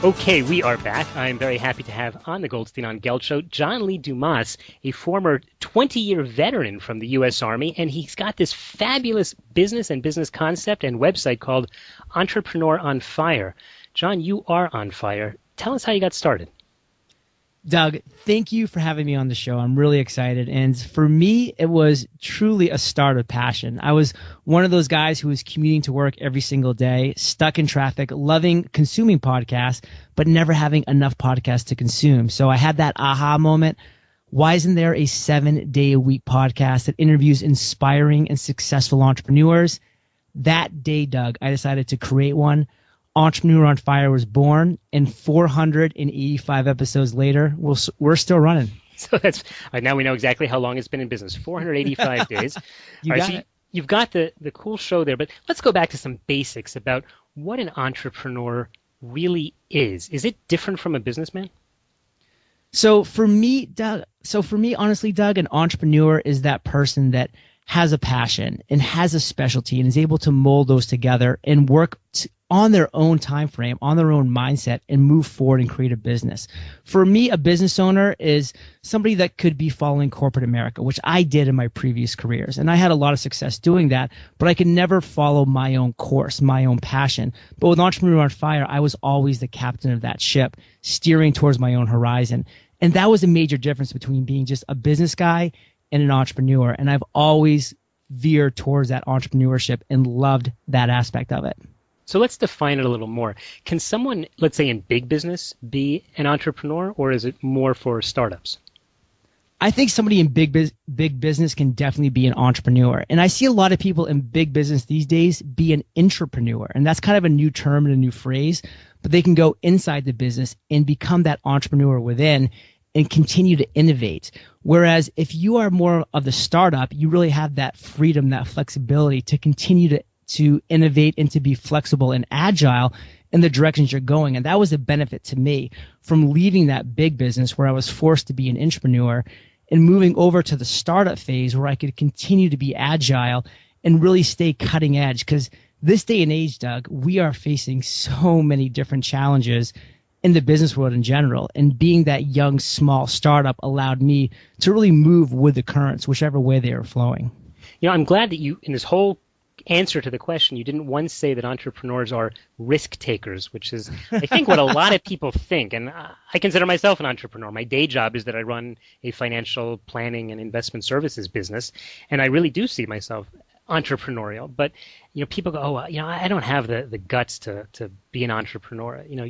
Okay, we are back. I'm very happy to have on the Goldstein on Gelt Show John Lee Dumas, a former 20-year veteran from the U.S. Army, and he's got this fabulous business and business concept and website called Entrepreneur on Fire. John, you are on fire. Tell us how you got started. Doug, thank you for having me on the show. I'm really excited. And for me, it was truly a start of passion. I was one of those guys who was commuting to work every single day, stuck in traffic, loving consuming podcasts, but never having enough podcasts to consume. So I had that aha moment. Why isn't there a 7-day-a-week podcast that interviews inspiring and successful entrepreneurs? That day, Doug, I decided to create one. Entrepreneur on Fire was born, and 485 episodes later, we're still running. So that's now we know exactly how long it's been in business. 485 days. You've got the cool show there, but let's go back to some basics about what an entrepreneur really is. Is it different from a businessman? So for me, honestly, Doug, an entrepreneur is that person that has a passion and has a specialty and is able to mold those together and work on their own time frame, on their own mindset, and move forward and create a business. For me, a business owner is somebody that could be following corporate America, which I did in my previous careers. And I had a lot of success doing that, but I could never follow my own course, my own passion. But with Entrepreneur on Fire, I was always the captain of that ship, steering towards my own horizon. And that was a major difference between being just a business guy and an entrepreneur. And I've always veered towards that entrepreneurship and loved that aspect of it. So let's define it a little more. Can someone, let's say in big business, be an entrepreneur, or is it more for startups? I think somebody in big business can definitely be an entrepreneur. And I see a lot of people in big business these days be an intrapreneur. And that's kind of a new term and a new phrase, but they can go inside the business and become that entrepreneur within and continue to innovate. Whereas if you are more of the startup, you really have that freedom, that flexibility to continue to innovate and to be flexible and agile in the directions you're going. And that was a benefit to me from leaving that big business where I was forced to be an entrepreneur and moving over to the startup phase where I could continue to be agile and really stay cutting edge. Because this day and age, Doug, we are facing so many different challenges in the business world in general. And being that young, small startup allowed me to really move with the currents, whichever way they are flowing. You know, I'm glad that you, in this whole answer to the question, you didn't once say that entrepreneurs are risk takers, which is, I think, what a lot of people think. And I consider myself an entrepreneur. My day job is that I run a financial planning and investment services business, and I really do see myself entrepreneurial. But you know, people go, oh, you know, I don't have the guts to be an entrepreneur. You know,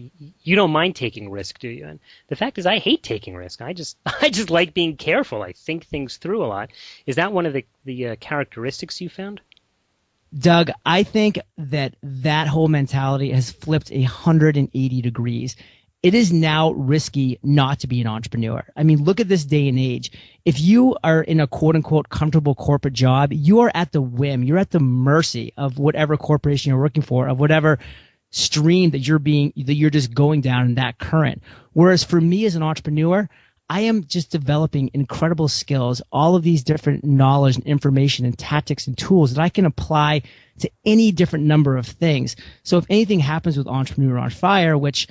you don't mind taking risk, do you? And the fact is, I hate taking risk. I just like being careful. I think things through a lot. Is that one of the characteristics you found? Doug, I think that whole mentality has flipped 180 degrees. It is now risky not to be an entrepreneur. I mean, look at this day and age. If you are in a quote-unquote comfortable corporate job, you are at the whim, you're at the mercy of whatever corporation you're working for, of whatever stream that you're just going down in that current. Whereas for me as an entrepreneur, I am just developing incredible skills, all of these different knowledge and information and tactics and tools that I can apply to any different number of things. So if anything happens with Entrepreneur on Fire, which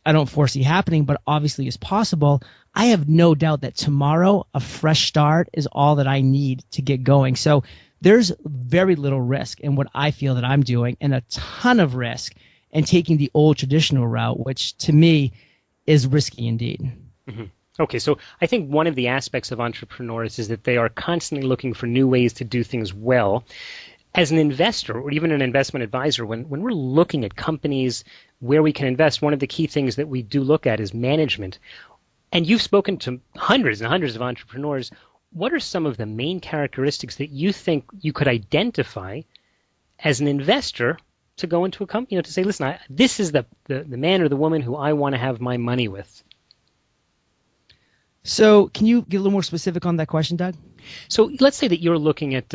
I don't foresee happening, but obviously is possible, I have no doubt that tomorrow a fresh start is all that I need to get going. So there's very little risk in what I feel that I'm doing and a ton of risk in taking the old traditional route, which to me is risky indeed. Mm-hmm. Okay, so I think one of the aspects of entrepreneurs is that they are constantly looking for new ways to do things well. As an investor or even an investment advisor, when we're looking at companies where we can invest, one of the key things that we do look at is management. And you've spoken to hundreds and hundreds of entrepreneurs. What are some of the main characteristics that you think you could identify as an investor to go into a company, you know, to say, listen, this is the man or the woman who I want to have my money with? So can you get a little more specific on that question, Doug? So let's say that you're looking at,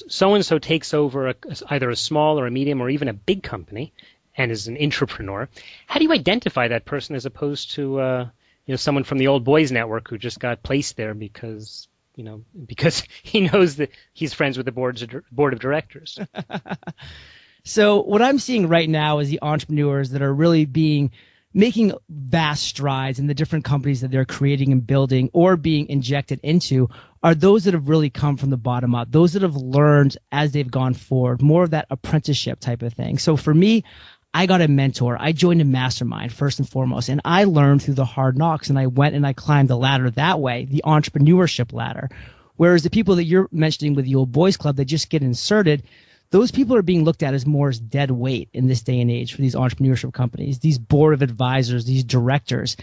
so-and-so takes over either a small or a medium or even a big company and is an intrapreneur. How do you identify that person as opposed to, someone from the old boys network who just got placed there because he knows that he's friends with the board of directors? So what I'm seeing right now is the entrepreneurs that are really being making vast strides in the different companies that they're creating and building or being injected into are those that have really come from the bottom up, those that have learned as they've gone forward, more of that apprenticeship type of thing. So for me, I got a mentor. I joined a mastermind first and foremost, and I learned through the hard knocks, and I went and I climbed the ladder that way, the entrepreneurship ladder. Whereas the people that you're mentioning with the old boys club that just get inserted, those people are being looked at as more as dead weight in this day and age for these entrepreneurship companies, these board of advisors, these directors.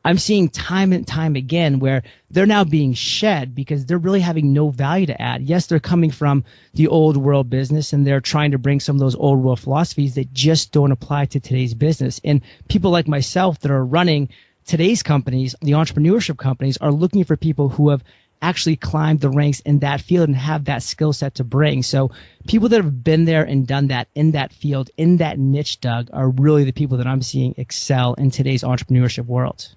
I'm seeing time and time again where they're now being shed because they're really having no value to add. Yes, they're coming from the old world business and they're trying to bring some of those old world philosophies that just don't apply to today's business. And people like myself that are running today's companies, the entrepreneurship companies, are looking for people who have actually climbed the ranks in that field and have that skill set to bring. So people that have been there and done that in that field, in that niche, Doug, are really the people that I'm seeing excel in today's entrepreneurship world.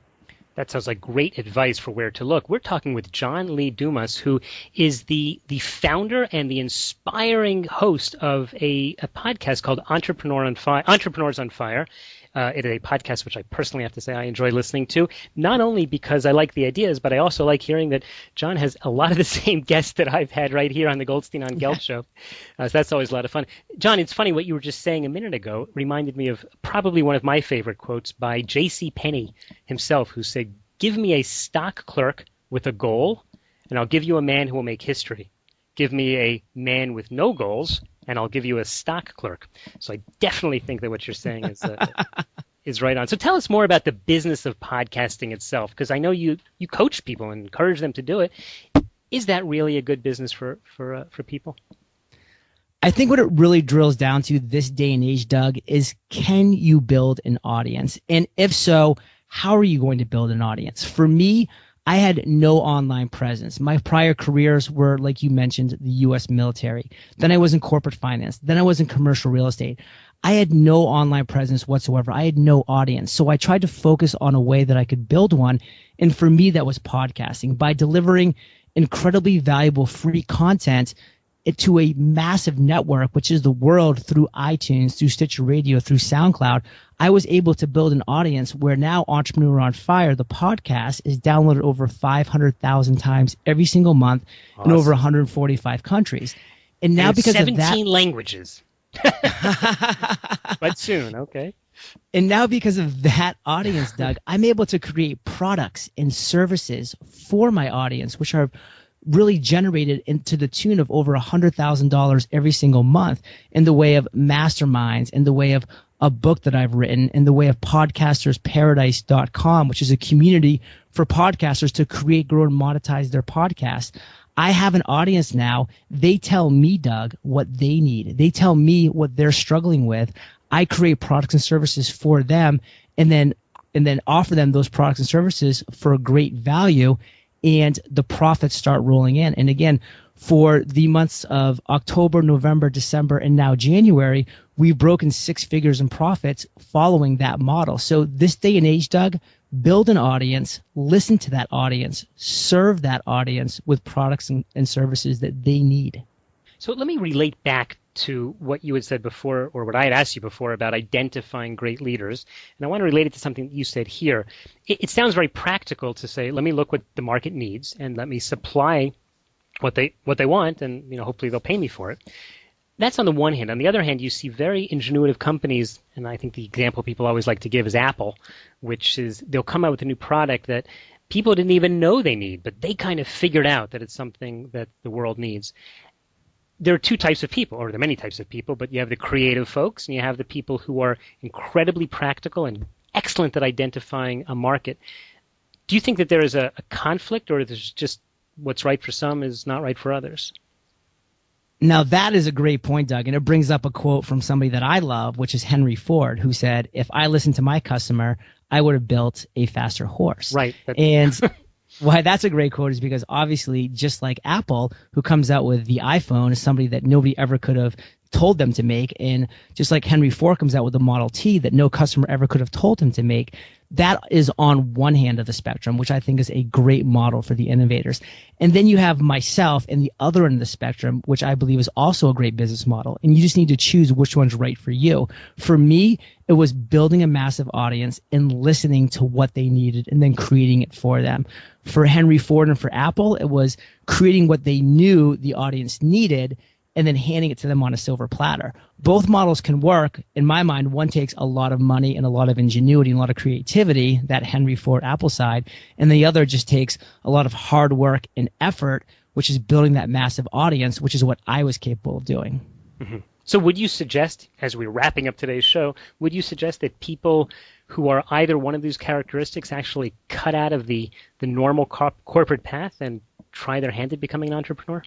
That sounds like great advice for where to look. We're talking with John Lee Dumas, who is the founder and the inspiring host of a podcast called Entrepreneurs on Fire. It is a podcast which I personally have to say I enjoy listening to, not only because I like the ideas, but I also like hearing that John has a lot of the same guests that I've had right here on the Goldstein on Gelt Show. So that's always a lot of fun. John, it's funny what you were just saying a minute ago reminded me of probably one of my favorite quotes by J.C. Penney himself, who said, "Give me a stock clerk with a goal, and I'll give you a man who will make history. Give me a man with no goals, and I'll give you a stock clerk." So I definitely think that what you're saying is right on. So tell us more about the business of podcasting itself, because I know you coach people and encourage them to do it. Is that really a good business for people? I think what it really drills down to this day and age, Doug, is can you build an audience? And if so, how are you going to build an audience? For me, I had no online presence. My prior careers were, like you mentioned, the U.S. military. Then I was in corporate finance. Then I was in commercial real estate. I had no online presence whatsoever. I had no audience. So I tried to focus on a way that I could build one. And for me, that was podcasting. By delivering incredibly valuable free content to a massive network, which is the world, through iTunes, through Stitcher Radio, through SoundCloud, I was able to build an audience where now Entrepreneur on Fire, the podcast, is downloaded over 500,000 times every single month in over 145 countries. And now because 17 of that, languages. But soon, okay. And now because of that audience, Doug, I'm able to create products and services for my audience, which are really generated into the tune of over $100,000 every single month in the way of masterminds, in the way of a book that I've written, in the way of podcastersparadise.com, which is a community for podcasters to create, grow, and monetize their podcast. I have an audience now. They tell me, Doug, what they need. They tell me what they're struggling with. I create products and services for them and then offer them those products and services for a great value, and the profits start rolling in. And again, for the months of October, November, December, and now January, we've broken six figures in profits following that model. So this day and age, Doug, build an audience, listen to that audience, serve that audience with products and services that they need. So let me relate back to what you had said before, or what I had asked you before, about identifying great leaders. And I want to relate it to something that you said here. It sounds very practical to say, let me look what the market needs and let me supply what they want, and hopefully they'll pay me for it. That's on the one hand. On the other hand, you see very ingenuitive companies, and I think the example people always like to give is Apple, which is they'll come out with a new product that people didn't even know they need, but they kind of figured out that it's something that the world needs. There are two types of people, or there are many types of people, but you have the creative folks and you have the people who are incredibly practical and excellent at identifying a market. Do you think that there is a conflict, or there's just what's right for some is not right for others? Now, that is a great point, Doug, and it brings up a quote from somebody that I love, which is Henry Ford, who said, "If I listened to my customer, I would have built a faster horse." Right. And why that's a great quote is because obviously, just like Apple, who comes out with the iPhone, is somebody that nobody ever could have told them to make. And just like Henry Ford comes out with the Model T that no customer ever could have told him to make, That is on one hand of the spectrum, which I think is a great model for the innovators. And then you have myself in the other end of the spectrum, which I believe is also a great business model. And you just need to choose which one's right for you. For me, it was building a massive audience and listening to what they needed and then creating it for them. For Henry Ford and for Apple, it was creating what they knew the audience needed and then handing it to them on a silver platter. Both models can work. In my mind, one takes a lot of money and a lot of ingenuity and a lot of creativity, that Henry Ford Apple side, and the other just takes a lot of hard work and effort, which is building that massive audience, which is what I was capable of doing. Mm-hmm. So would you suggest, as we're wrapping up today's show, would you suggest that people who are either one of these characteristics actually cut out of the normal corporate path and try their hand at becoming an entrepreneur?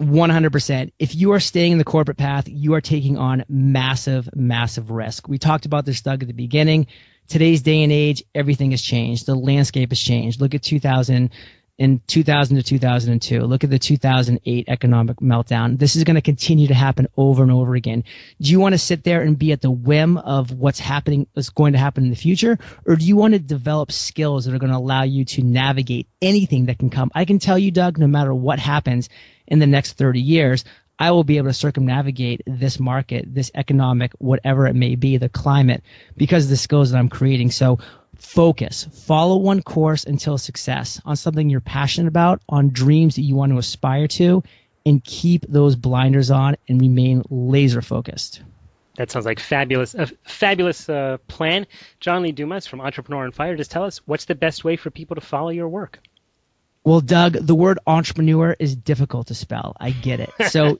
100%. If you are staying in the corporate path, you are taking on massive, massive risk. We talked about this, Doug, at the beginning. Today's day and age, everything has changed. The landscape has changed. Look at 2000 to 2002. Look at the 2008 economic meltdown. This is going to continue to happen over and over again. Do you want to sit there and be at the whim of what's going to happen in the future? Or do you want to develop skills that are going to allow you to navigate anything that can come? I can tell you, Doug, no matter what happens in the next 30 years, I will be able to circumnavigate this market, this economic, whatever it may be, the climate, because of the skills that I'm creating. So focus, follow one course until success on something you're passionate about, on dreams that you want to aspire to, and keep those blinders on and remain laser focused. That sounds like a fabulous plan. John Lee Dumas from Entrepreneur on Fire, just tell us, what's the best way for people to follow your work? Well, Doug, the word entrepreneur is difficult to spell. I get it. So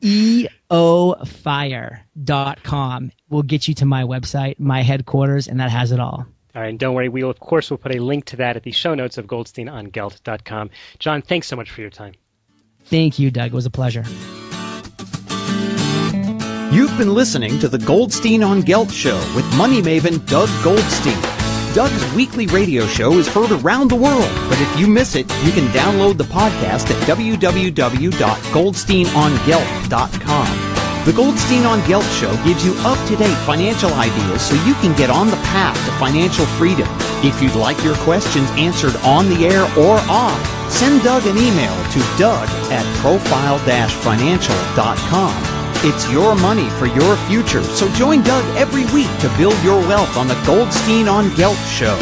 eofire.com will get you to my website, my headquarters, and that has it all. All right, and don't worry, we'll put a link to that at the show notes of goldsteinongelt.com. John, thanks so much for your time. Thank you, Doug. It was a pleasure. You've been listening to the Goldstein on Gelt Show with money maven Doug Goldstein. Doug's weekly radio show is heard around the world, but if you miss it, you can download the podcast at www.goldsteinongelt.com. The Goldstein on Gelt Show gives you up-to-date financial ideas so you can get on the path to financial freedom. If you'd like your questions answered on the air or off, send Doug an email to doug@profile-financial.com. It's your money for your future, so join Doug every week to build your wealth on the Goldstein on Gelt Show.